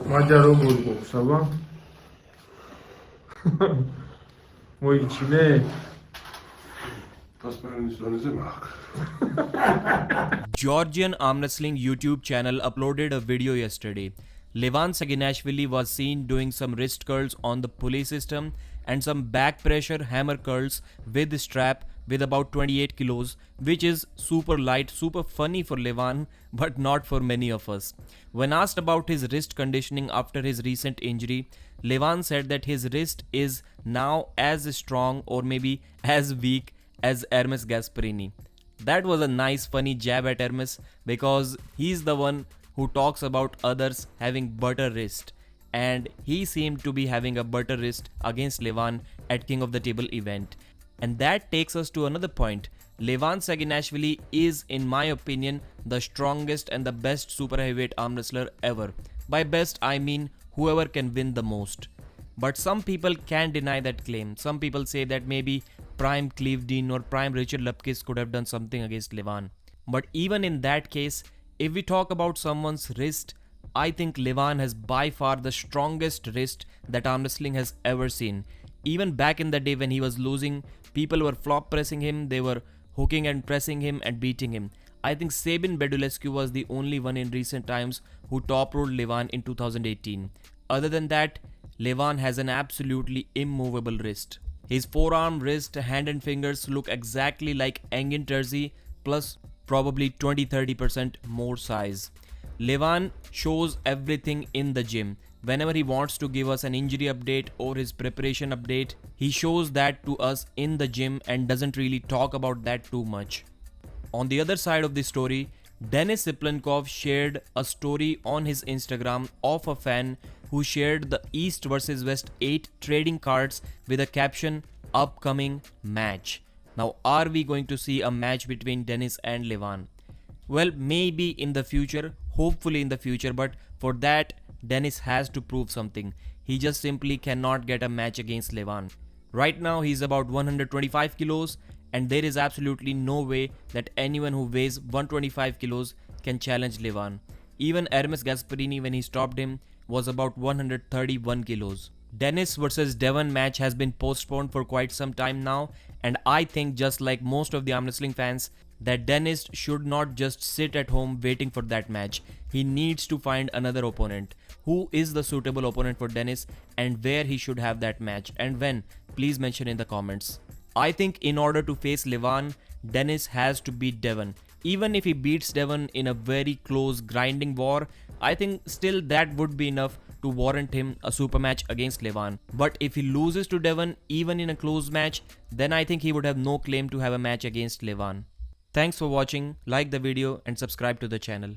Magyar omorgó, ça Moi, Chile. Georgian arm wrestling YouTube channel uploaded a video yesterday. Levan Saginashvili was seen doing some wrist curls on the pulley system and some back pressure hammer curls with the strap with about 28 kilos, which is super light, super funny for Levan, but not for many of us. When asked about his wrist conditioning after his recent injury, Levan said that his wrist is now as strong or maybe as weak as Hermes Gasparini. That was a nice funny jab at Hermes because he's the one who talks about others having butter wrist, and he seemed to be having a butter wrist against Levan at King of the Table event. And that takes us to another point. Levan Saginashvili is, in my opinion, the strongest and the best super heavyweight arm wrestler ever. By best, I mean whoever can win the most. But some people can't deny that claim. Some people say that maybe prime Cleve Dean or prime Richard Lupkis could have done something against Levan. But even in that case, if we talk about someone's wrist, I think Levan has by far the strongest wrist that arm wrestling has ever seen. Even back in the day when he was losing, people were flop pressing him, they were hooking and pressing him and beating him. I think Sabin Bedulescu was the only one in recent times who top rolled Levan in 2018. Other than that, Levan has an absolutely immovable wrist. His forearm, wrist, hand and fingers look exactly like Engin Terzi plus probably 20-30% more size. Levan shows everything in the gym. Whenever he wants to give us an injury update or his preparation update, he shows that to us in the gym and doesn't really talk about that too much. On the other side of the story, Denis Siplenkov shared a story on his Instagram of a fan who shared the East vs West 8 trading cards with a caption, "Upcoming match." Now, are we going to see a match between Denis and Levan? Well, maybe in the future, hopefully in the future, but for that, Denis has to prove something. He just simply cannot get a match against Levan. Right now, he's about 125 kilos, and there is absolutely no way that anyone who weighs 125 kilos can challenge Levan. Even Hermes Gasparini, when he stopped him, was about 131 kilos. Denis vs Devon match has been postponed for quite some time now, and I think, just like most of the arm wrestling fans, that Denis should not just sit at home waiting for that match. He needs to find another opponent. Who is the suitable opponent for Denis and where he should have that match and when? Please mention in the comments. I think in order to face Levan, Denis has to beat Devon. Even if he beats Devon in a very close grinding war, I think still that would be enough to warrant him a super match against Levan. But if he loses to Devon even in a close match, then I think he would have no claim to have a match against Levan. Thanks for watching, like the video and subscribe to the channel.